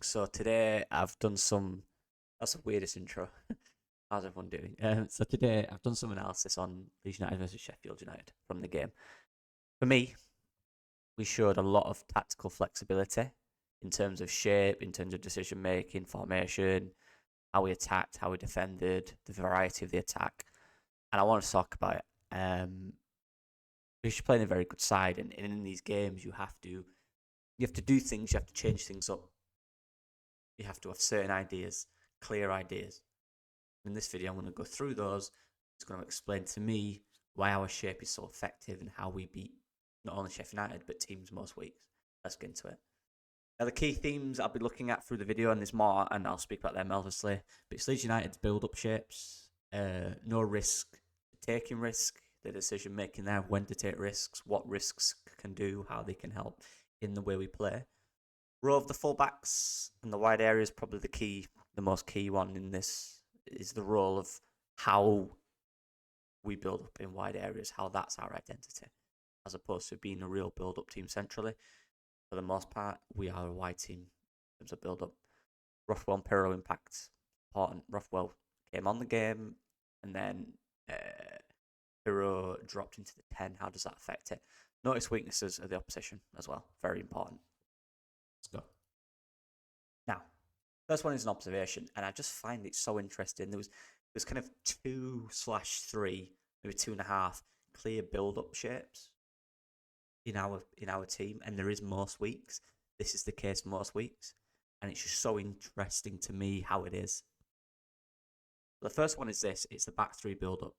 So today I've done some. That's the weirdest intro. How's everyone doing? So today I've done some analysis on Leeds United versus Sheffield United from the game. For me, we showed a lot of tactical flexibility in terms of shape, in terms of decision making, formation, how we attacked, how we defended, the variety of the attack, and I want to talk about it. Because you're playing a very good side, and in these games you have to do things, you have to change things up. You have to have certain ideas, clear ideas. In this video, I'm going to go through those. It's going to explain to me why our shape is so effective and how we beat not only Sheffield United, but teams most weeks. Let's get into it. Now, the key themes I'll be looking at through the video, and there's more, and I'll speak about them obviously. But it's Leeds United's build-up shapes, no risk, taking risk, the decision making there, when to take risks, what risks can do, how they can help in the way we play. Row of the fullbacks and the wide area is probably the most key one in this, is the role of how we build up in wide areas, how that's our identity, as opposed to being a real build-up team centrally. For the most part, we are a wide team in terms of build-up. Rothwell and Pirro impact, important. Rothwell came on the game, and then Pirro dropped into the 10. How does that affect it? Notice weaknesses of the opposition as well. Very important. Let's go. Now, first one is an observation, and I just find it so interesting. There's kind of 2/3, maybe 2.5 clear build-up shapes in our team, and there is most weeks. This is the case most weeks, and it's just so interesting to me how it is. The first one is this: it's the back three build-up.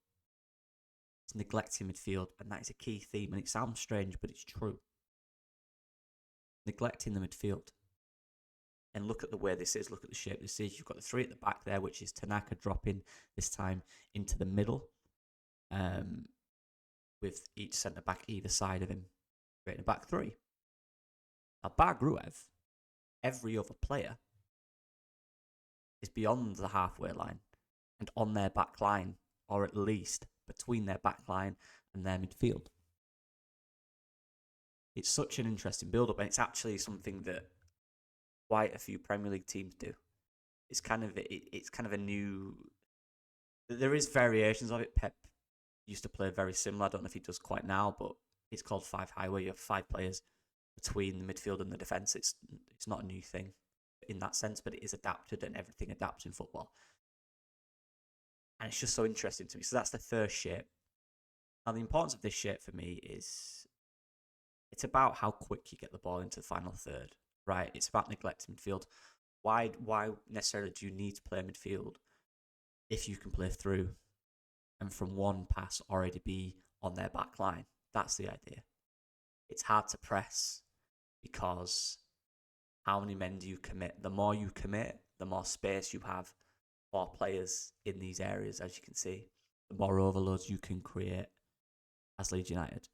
It's neglecting midfield, and that is a key theme, and it sounds strange, but it's true. Neglecting the midfield. And look at the way this is, look at the shape this is. You've got the three at the back there, which is Tanaka dropping this time into the middle, with each centre-back either side of him, creating a back three. Now, bar Gruev, every other player is beyond the halfway line and on their back line, or at least between their back line and their midfield. It's such an interesting build-up, and it's actually something that quite a few Premier League teams do. It's kind of a new. There is variations of it. Pep used to play very similar. I don't know if he does quite now, but it's called five high, where you have 5 players between the midfield and the defence. It's not a new thing in that sense, but it is adapted, and everything adapts in football. And it's just so interesting to me. So that's the first shape. Now, the importance of this shape for me is it's about how quick you get the ball into the final third, right? It's about neglecting midfield. Why necessarily do you need to play midfield if you can play through and from one pass already be on their back line? That's the idea. It's hard to press because how many men do you commit? The more you commit, the more space you have for players in these areas, as you can see. The more overloads you can create as Leeds United.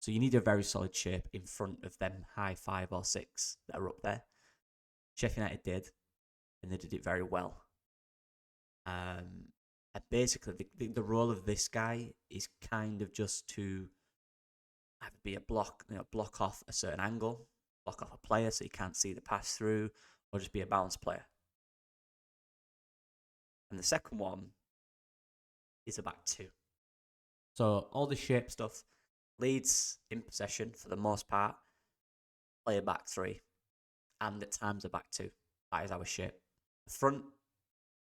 So you need a very solid shape in front of them high 5 or 6 that are up there. Sheffield United did, and they did it very well. And basically, the role of this guy is kind of just to either be a block off a certain angle, block off a player so you can't see the pass through, or just be a balanced player. And the second one is a back 2. So all the shape stuff, Leeds in possession for the most part, play a back 3, and at times a back 2. That is our shape. The front,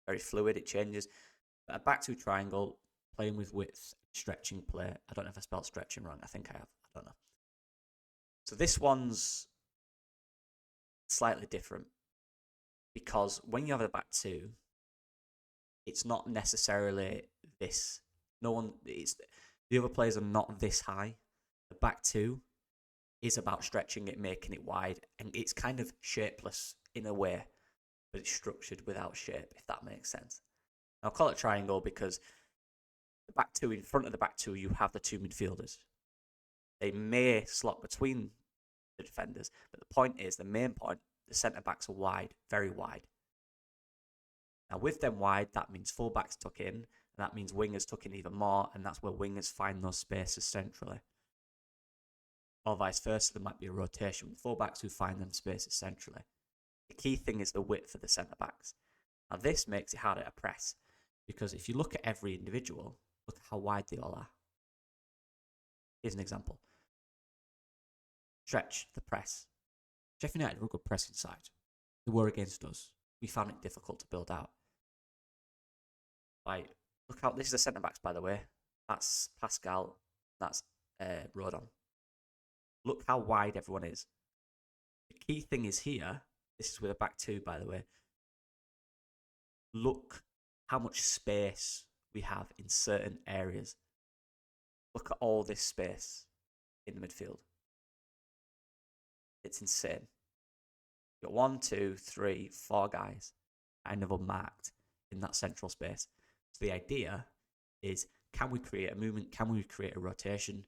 very fluid, it changes. But a back 2 triangle, playing with width, stretching play. I don't know if I spelled stretching wrong. I think I have. I don't know. So this one's slightly different because when you have a back 2, it's not necessarily this. The other players are not this high. The back 2 is about stretching it, making it wide, and it's kind of shapeless in a way, but it's structured without shape, if that makes sense. I'll call it triangle because the back 2, in front of the back 2, you have the 2 midfielders. They may slot between the defenders, but the point is, the main point, the centre-backs are wide, very wide. Now, with them wide, that means full-backs tuck in, and that means wingers tuck in even more, and that's where wingers find those spaces centrally. Or vice versa, there might be a rotation with full-backs who find them spaces centrally. The key thing is the width of the centre-backs. Now, this makes it harder to press because if you look at every individual, look at how wide they all are. Here's an example. Stretch the press. Sheffield United were a good pressing side. They were against us. We found it difficult to build out. Like, look out. This is the centre-backs, by the way. That's Pascal. That's Rodon. Look how wide everyone is. The key thing is here. This is with a back two, by the way. Look how much space we have in certain areas. Look at all this space in the midfield. It's insane. You've got 1, 2, 3, 4 guys kind of unmarked in that central space. So the idea is, can we create a movement? Can we create a rotation?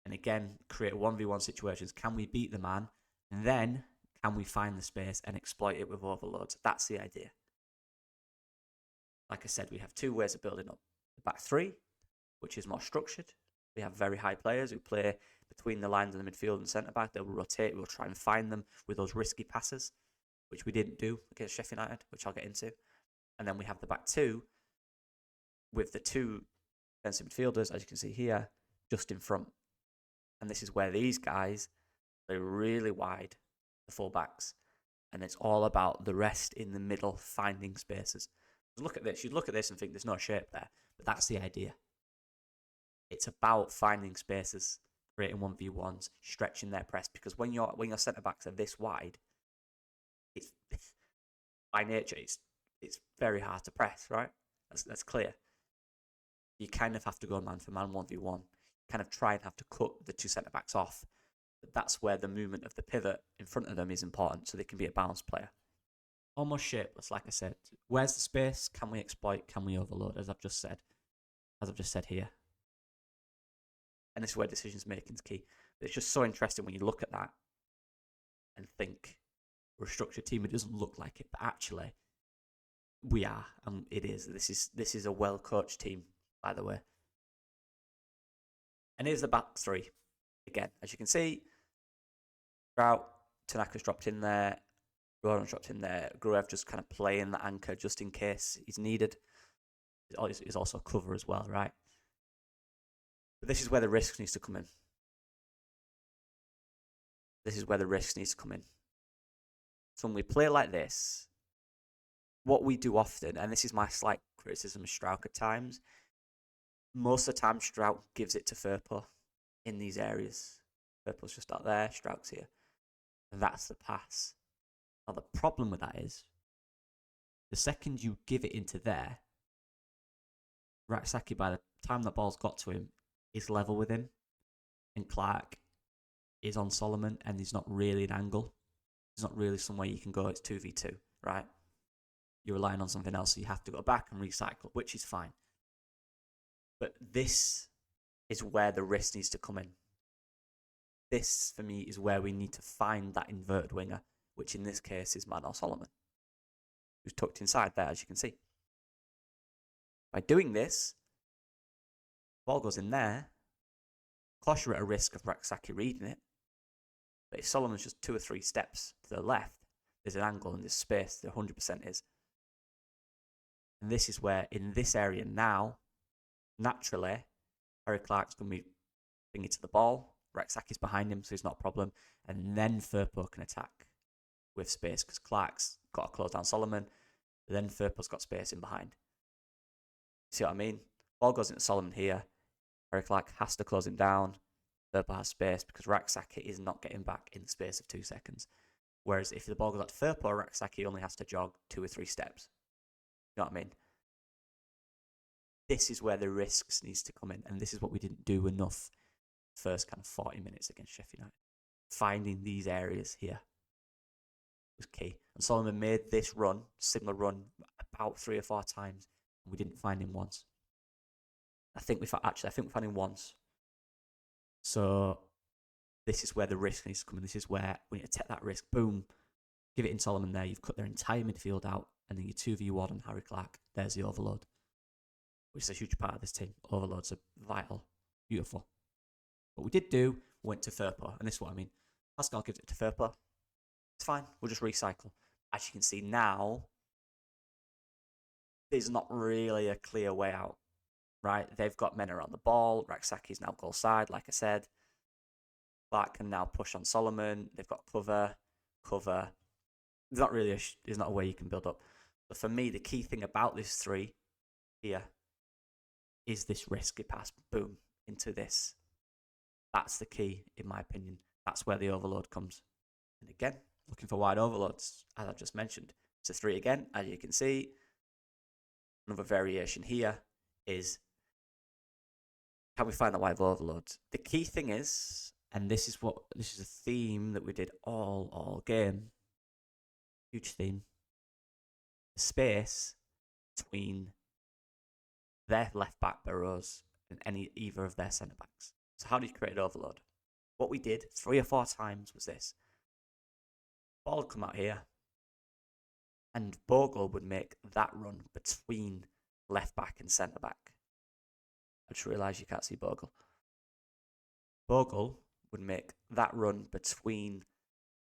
And again, create 1v1 situations. Can we beat the man? And then can we find the space and exploit it with overloads? That's the idea. Like I said, we have 2 ways of building up. The back 3, which is more structured. We have very high players who play between the lines of the midfield and centre-back. They'll rotate. We'll try and find them with those risky passes, which we didn't do against Sheffield United, which I'll get into. And then we have the back 2 with the 2 defensive midfielders, as you can see here, just in front. And this is where these guys, they're really wide, the full-backs. And it's all about the rest in the middle, finding spaces. Look at this. You'd look at this and think there's no shape there. But that's the idea. It's about finding spaces, creating 1v1s, stretching their press. Because when your centre-backs are this wide, it's by nature, it's very hard to press, right? That's clear. You kind of have to go man for man, 1v1. Kind of try and have to cut the 2 centre-backs off. But that's where the movement of the pivot in front of them is important, so they can be a balanced player. Almost shapeless, like I said. Where's the space? Can we exploit? Can we overload? As I've just said here. And this is where decisions making is key. But it's just so interesting when you look at that and think we're a structured team. It doesn't look like it, but actually we are, and it is. This is a well-coached team, by the way. And here's the back 3. Again, as you can see, Trout, Tanaka's dropped in there, Rodon's dropped in there, Gruev just kind of playing the anchor just in case he's needed. He's also cover as well, right? But this is where the risk needs to come in. This is where the risk needs to come in. So when we play like this, what we do often, and this is my slight criticism of Strauch at times, most of the time Strauch gives it to Firpo in these areas. Firpo's just out there, Strauch's here. And that's the pass. Now the problem with that is, the second you give it into there, Raksaki, by the time that ball's got to him, is level with him. And Clark is on Solomon, and he's not really an angle. There's not really somewhere you can go. It's 2v2, right? You're relying on something else, so you have to go back and recycle, which is fine. But this is where the risk needs to come in. This, for me, is where we need to find that inverted winger, which in this case is Manor Solomon, who's tucked inside there, as you can see. By doing this, ball goes in there. Of course, you're at a risk of Raksaki reading it. But if Solomon's just 2 or 3 steps to the left, there's an angle and there's space. There 100% is. And this is where, in this area now, naturally, Harry Clark's going to be bringing it to the ball. Raksaki's behind him, so it's not a problem. And then Firpo can attack with space, because Clark's got to close down Solomon. Then Firpo's got space in behind. See what I mean? Ball goes into Solomon here. Harry Clark has to close him down. Firpo has space, because Raksaki is not getting back in the space of 2 seconds. Whereas if the ball goes out to Firpo, Raksaki only has to jog 2 or 3 steps. You know what I mean? This is where the risks needs to come in, and this is what we didn't do enough first kind of 40 minutes against Sheffield United. Finding these areas here was key. And Solomon made this run, similar run, about 3 or 4 times, and we didn't find him once. I think we found him once. So this is where the risk needs to come in. This is where we need to take that risk. Boom. Give it in Solomon there. You've cut their entire midfield out, and then you 2v1 on Harry Clark. There's the overload, which is a huge part of this team. Overloads are vital. Beautiful. What we did do, we went to Firpo, and this is what I mean. Pascal gives it to Firpo. It's fine. We'll just recycle. As you can see now, there's not really a clear way out, right? They've got men around the ball. Raksaki's now goal side, like I said. Clark can now push on Solomon. They've got cover. There's not really there's not a way you can build up. But for me, the key thing about this 3 here is this risky pass. Boom, into this. That's the key, in my opinion. That's where the overload comes. And again, looking for wide overloads, as I just mentioned. It's a 3 again, as you can see. Another variation here is, can we find the wide overloads? The key thing is, and this is a theme that we did all game. Huge theme. The space between their left back Burrows and either of their centre backs. So how do you create an overload? What we did 3 or 4 times was this. Ball would come out here, and Bogle would make that run between left back and centre back. I just realised you can't see Bogle. Bogle would make that run between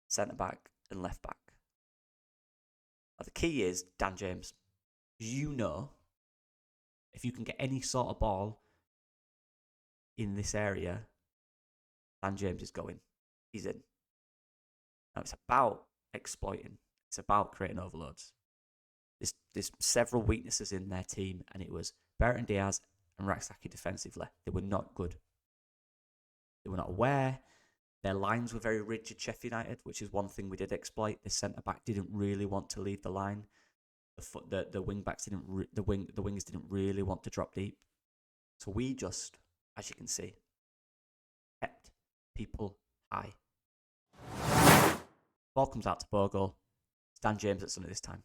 centre back and left back. Now, the key is Dan James. You know, if you can get any sort of ball in this area, Dan James is going. He's in. Now, it's about exploiting. It's about creating overloads. There's several weaknesses in their team, and it was Barrett and Diaz and Raksaki defensively. They were not good. They were not aware. Their lines were very rigid, Sheffield United, which is one thing we did exploit. The centre-back didn't really want to leave the line. The wing-backs didn't... The wingers didn't really want to drop deep. So we just, as you can see, kept people high. Ball comes out to Bogle. It's Dan James that's done it this time.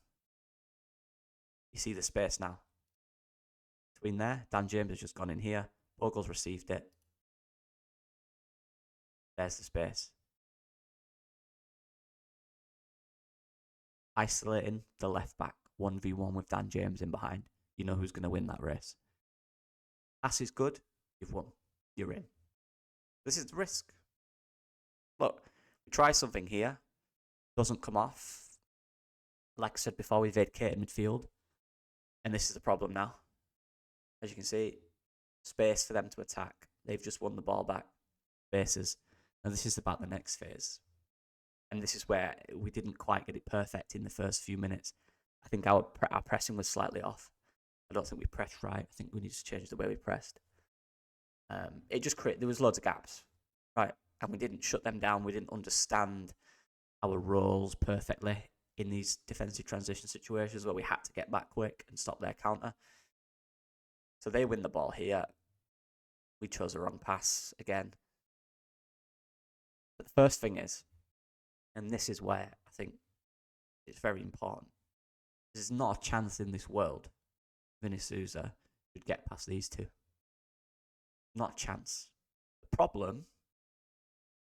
You see the space now. Between there, Dan James has just gone in here. Bogle's received it. There's the space. Isolating the left back. 1v1 with Dan James in behind. You know who's going to win that race. Pass is good. You've won. You're in. This is the risk. Look, we try something here. Doesn't come off. Like I said before, we vacated midfield. And this is the problem now. As you can see, space for them to attack. They've just won the ball back. Spaces. And this is about the next phase. And this is where we didn't quite get it perfect in the first few minutes. I think our pressing was slightly off. I don't think we pressed right. I think we need to change the way we pressed. It just created, there was loads of gaps, right? And we didn't shut them down. We didn't understand our roles perfectly in these defensive transition situations where we had to get back quick and stop their counter. So they win the ball here. We chose the wrong pass again. But the first thing is, and this is where I think it's very important, there's not a chance in this world Vinicius could get past these two. Not a chance. The problem,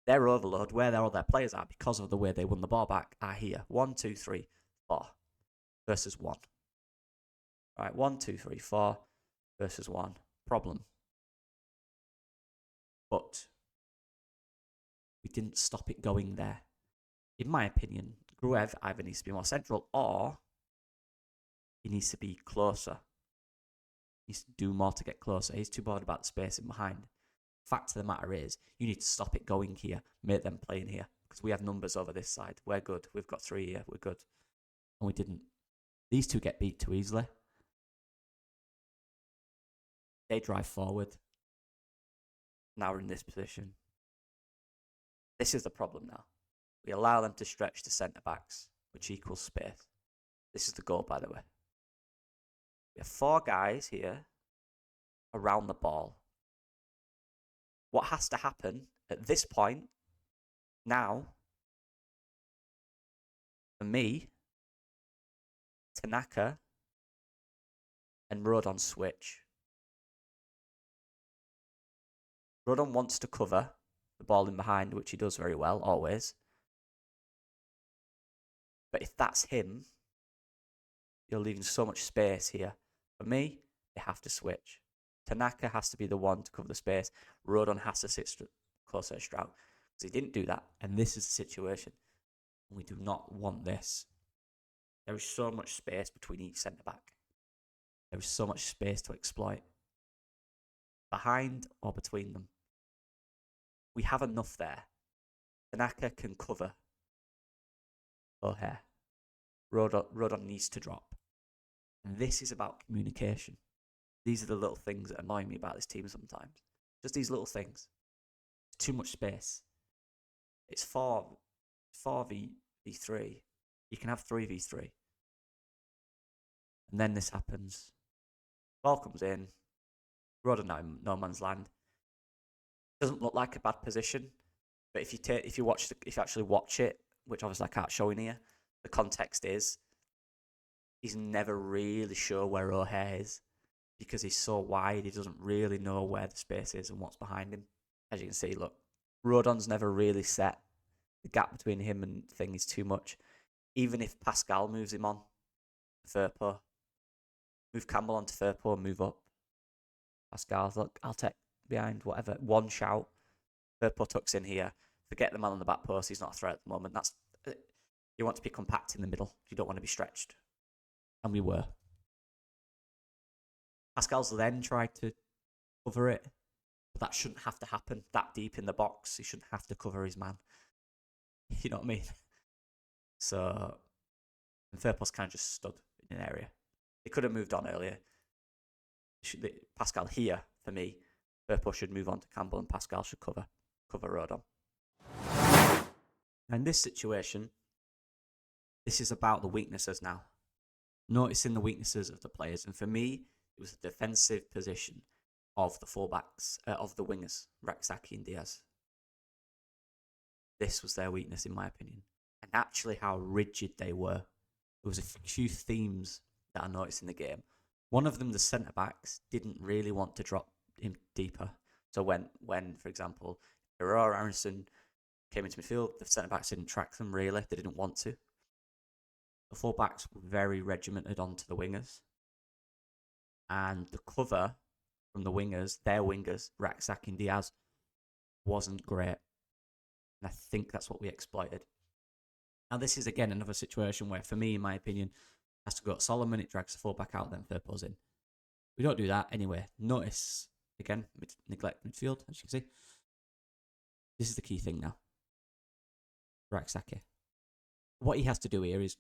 their overload, where all their players are, because of the way they won the ball back, are here. 1, 2, 3, 4 versus 1. Right, 1, 2, 3, 4 versus 1. Problem. But we didn't stop it going there. In my opinion, Gruev either needs to be more central or he needs to be closer. He needs to do more to get closer. He's too bored about the space in behind. Fact of the matter is, you need to stop it going here, make them play in here, because we have numbers over this side. We're good. We've got 3 here. We're good. And we didn't. These two get beat too easily. They drive forward. Now we're in this position. This is the problem now. We allow them to stretch to centre-backs, which equals space. This is the goal, by the way. We have 4 guys here around the ball. What has to happen at this point, now, for me, Tanaka and Rodon switch. Rodon wants to cover the ball in behind, which he does very well, always. But if that's him, you're leaving so much space here. For me, they have to switch. Tanaka has to be the one to cover the space. Rodon has to sit closer to Stroud. Because he didn't do that. And this is the situation. And we do not want this. There is so much space between each centre-back. There is so much space to exploit. Behind or between them. We have enough there. Tanaka can cover O'Hare. Rodon needs to drop. And this is about communication. These are the little things that annoy me about this team sometimes. Just these little things. Too much space. It's 4v3. You can have 3v3. And then this happens. Ball comes in. Rodon no man's land. Doesn't look like a bad position, but if you actually watch it, which obviously I can't show in here, the context is he's never really sure where O'Hare is because he's so wide. He doesn't really know where the space is and what's behind him. As you can see, look, Rodon's never really set. The gap between him and thing is too much. Even if Pascal moves him on, Firpo, move Campbell onto Firpo and move up. Pascal, look, I'll take behind, whatever. One shout. Firpo tucks in here. Forget the man on the back post. He's not a threat at the moment. You want to be compact in the middle. You don't want to be stretched. And we were. Pascal's then tried to cover it. But that shouldn't have to happen that deep in the box. He shouldn't have to cover his man. You know what I mean? So, and Firpo's kind of just stood in an area. They could have moved on earlier. Pascal here, for me, Firpo should move on to Campbell and Pascal should cover Rodon. Now in this situation, this is about the weaknesses now. Noticing the weaknesses of the players. And for me, it was the defensive position of the fullbacks, of the wingers, Rak-Sakyi and Diaz. This was their weakness, in my opinion. And actually how rigid they were. There was a few themes that I noticed in the game. One of them, the centre-backs, didn't really want to drop him deeper. So when for example, Aurora Aronson came into midfield, the centre-backs didn't track them really. They didn't want to. The full-backs were very regimented onto the wingers. And the cover from the wingers, their wingers, Rak-Sakyi and Diaz, wasn't great. And I think that's what we exploited. Now this is again another situation where, for me, in my opinion, has to go at Solomon, it drags the full-back out, then Firpo's in. We don't do that anyway. Notice, again, neglect midfield, as you can see. This is the key thing now. Rak-Sakyi. What he has to do here is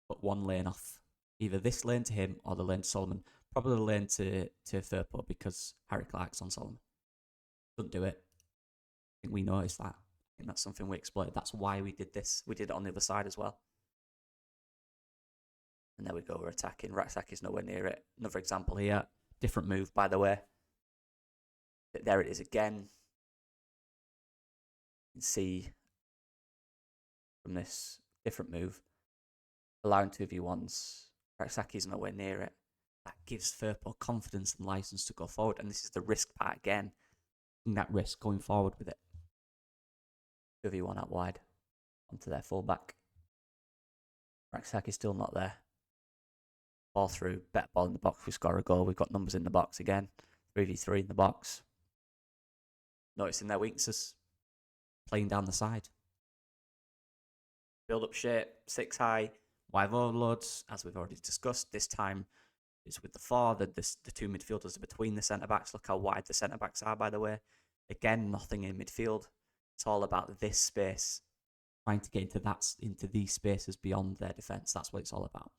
put one lane off. Either this lane to him or the lane to Solomon. Probably the lane to Firpo because Harry Clark's on Solomon. Couldn't do it. I think we noticed that. I think that's something we exploited. That's why we did this. We did it on the other side as well. And there we go, we're attacking. Rak-Sakyi's nowhere near it. Another example here. Different move, by the way. But there it is again. You can see from this different move. Allowing 2v1s. Rak-Sakyi's nowhere near it. That gives Firpo confidence and license to go forward. And this is the risk part again. That risk going forward with it. 2v1 out wide. Onto their fullback. Rak-Sakyi's still not there. Ball through, better ball in the box, we score a goal, we've got numbers in the box again. 3v3 in the box. Noticing their weaknesses. Playing down the side. Build up shape, 6 high, wide overloads, as we've already discussed. This time is with the 4, the 2 midfielders are between the centre-backs. Look how wide the centre-backs are, by the way. Again, nothing in midfield. It's all about this space. Trying to get into these spaces beyond their defence. That's what it's all about.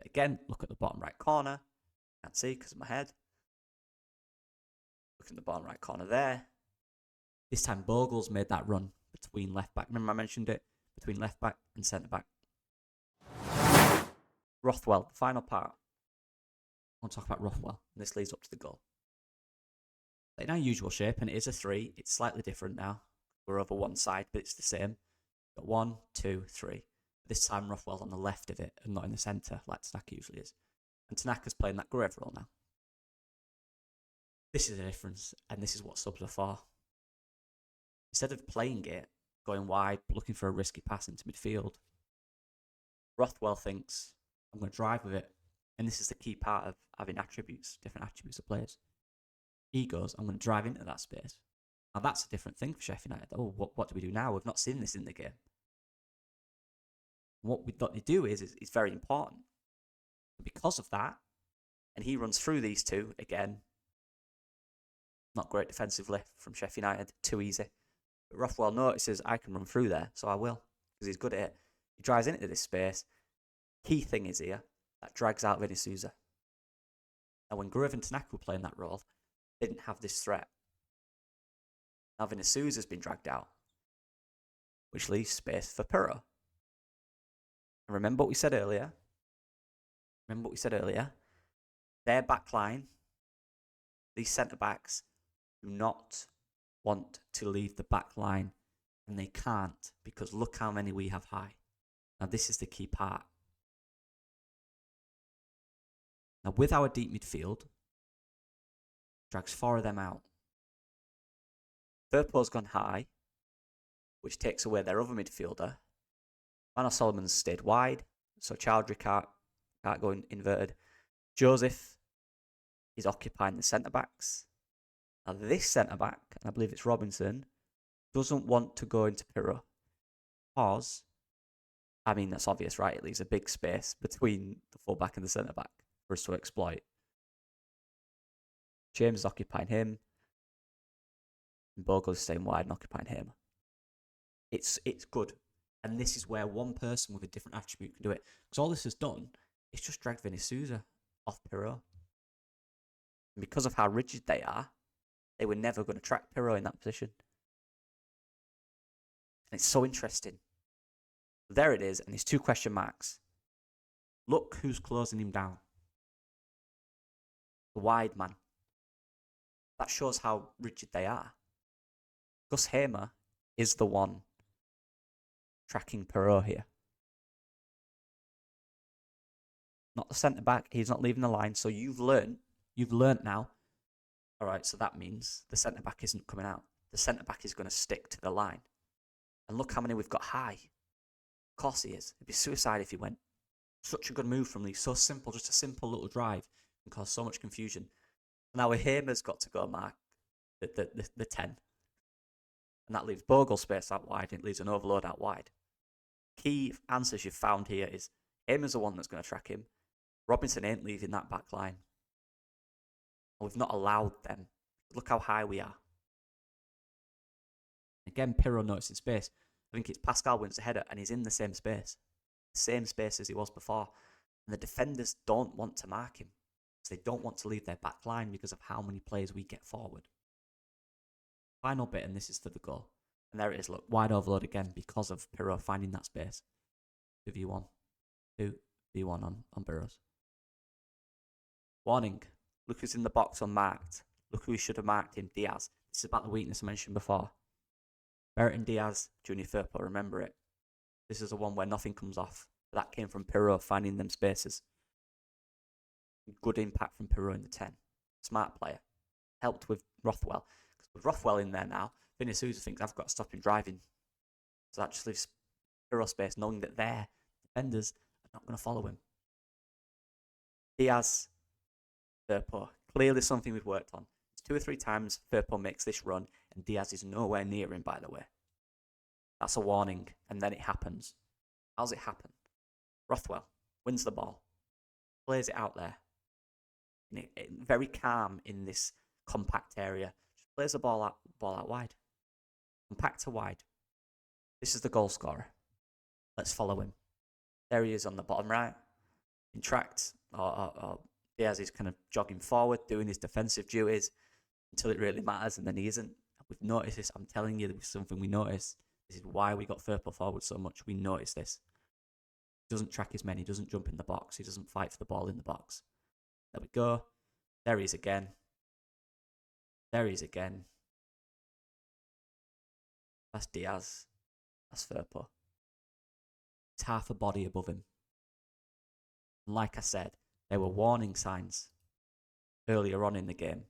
Again, look at the bottom right corner. Can't see because of my head. Look in the bottom right corner there. This time Bogle's made that run between left back. Remember I mentioned it? Between left back and centre back. Rothwell, the final part. I want to talk about Rothwell. And this leads up to the goal. In our usual shape, and it is a 3. It's slightly different now. We're over one side, but it's the same. Got 1, 2, 3. This time Rothwell's on the left of it and not in the centre like Tanaka usually is. And Tanaka's playing that Gruev role now. This is the difference, and this is what subs are for. Instead of playing it, going wide, looking for a risky pass into midfield, Rothwell thinks, I'm going to drive with it. And this is the key part of having attributes, different attributes of players. He goes, I'm going to drive into that space. Now that's a different thing for Sheffield United. Oh, what do we do now? We've not seen this in the game. What we thought to do is very important. Because of that, and he runs through these two again. Not great defensively from Sheffield United, too easy. But Rothwell notices I can run through there, so I will, because he's good at it. He drives into this space. Key thing is here, that drags out Vini Souza. Now, when Grove and Tanaka were playing that role, they didn't have this threat. Now, Vini Souza's been dragged out, which leaves space for Pirro. And remember what we said earlier? Their back line, these centre-backs, do not want to leave the back line. And they can't, because look how many we have high. Now, this is the key part. Now, with our deep midfield, drags 4 of them out. Firpo's gone high, which takes away their other midfielder. Manor Solomon's stayed wide, so Chowdhury can't go inverted. Joseph is occupying the centre-backs. Now, this centre-back, and I believe it's Robinson, doesn't want to go into Pirro. Because, I mean, that's obvious, right? It leaves a big space between the full-back and the centre-back for us to exploit. James is occupying him. And Bogle's staying wide and occupying him. It's good. And this is where one person with a different attribute can do it. Because all this has done is just dragged Vini Souza off Pirro. And because of how rigid they are, they were never going to track Pirro in that position. And it's so interesting. There it is, and it's 2 question marks. Look who's closing him down. The wide man. That shows how rigid they are. Gus Hamer is the one tracking Pirro here. Not the centre-back. He's not leaving the line. So you've learnt now. All right, so that means the centre-back isn't coming out. The centre-back is going to stick to the line. And look how many we've got high. Of course he is. It'd be suicide if he went. Such a good move from Lee. So simple, just a simple little drive. And cause so much confusion. Now Hamer's got to go mark the 10. And that leaves Bogle space out wide, and it leaves an overload out wide. Key answers you've found here is Hamer's the one that's going to track him. Robinson ain't leaving that back line. And we've not allowed them. Look how high we are. Again, Pirro noticing space. I think it's Pascal wins the header, and he's in the same space. Same space as he was before. And the defenders don't want to mark him. Because they don't want to leave their back line because of how many players we get forward. Final bit, and this is for the goal. And there it is, look, wide overload again because of Pirro finding that space. 2v1. 2v1 on Burrows. Warning. Look who's in the box unmarked. Look who we should have marked him, Diaz. This is about the weakness I mentioned before. Bertrand Diaz, Junior Firpo, remember it. This is the one where nothing comes off. That came from Pirro finding them spaces. Good impact from Pirro in the 10. Smart player. Helped with Rothwell. Because with Rothwell in there now, Vini Souza thinks I've got to stop him driving. So that just leaves Pirro space, knowing that their defenders are not going to follow him. Diaz, Firpo. Clearly something we've worked on. 2 or 3 times Firpo makes this run, and Diaz is nowhere near him, by the way. That's a warning, and then it happens. How's it happen? Rothwell wins the ball, plays it out there. Very calm in this compact area. Just plays the ball out wide. Compact to wide. This is the goal scorer. Let's follow him. There he is on the bottom right. In tracked, or Diaz is kind of jogging forward, doing his defensive duties until it really matters, and then he isn't. We've noticed this. I'm telling you, this is something we noticed. This is why we got Firpo forward so much. We noticed this. He doesn't track his men. He doesn't jump in the box. He doesn't fight for the ball in the box. There we go. There he is again. There he is again. That's Diaz. That's Firpo. It's half a body above him. And like I said, there were warning signs earlier on in the game.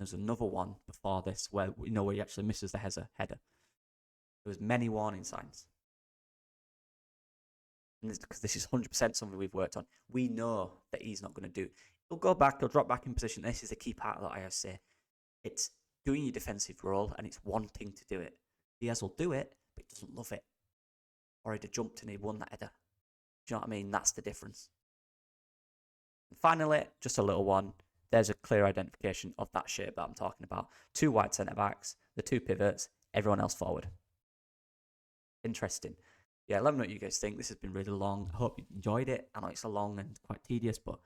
There's another one before this where he actually misses the header. There was many warning signs. And because this is 100% something we've worked on. We know that he's not going to do. He'll go back, he'll drop back in position. This is the key part of that I say. It's doing your defensive role and it's wanting to do it. Diaz will do it, but he doesn't love it. or he'd have jumped and he won that header. Do you know what I mean? That's the difference. And finally, just a little one. There's a clear identification of that shape that I'm talking about. 2 wide centre-backs, the 2 pivots, everyone else forward. Interesting. Yeah, let me know what you guys think. This has been really long. I hope you enjoyed it. I know it's a long and quite tedious, but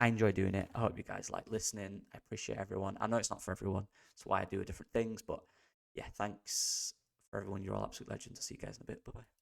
I enjoy doing it. I hope you guys like listening. I appreciate everyone. I know it's not for everyone. That's why I do different things. But yeah, thanks for everyone. You're all absolute legends. I'll see you guys in a bit. Bye-bye.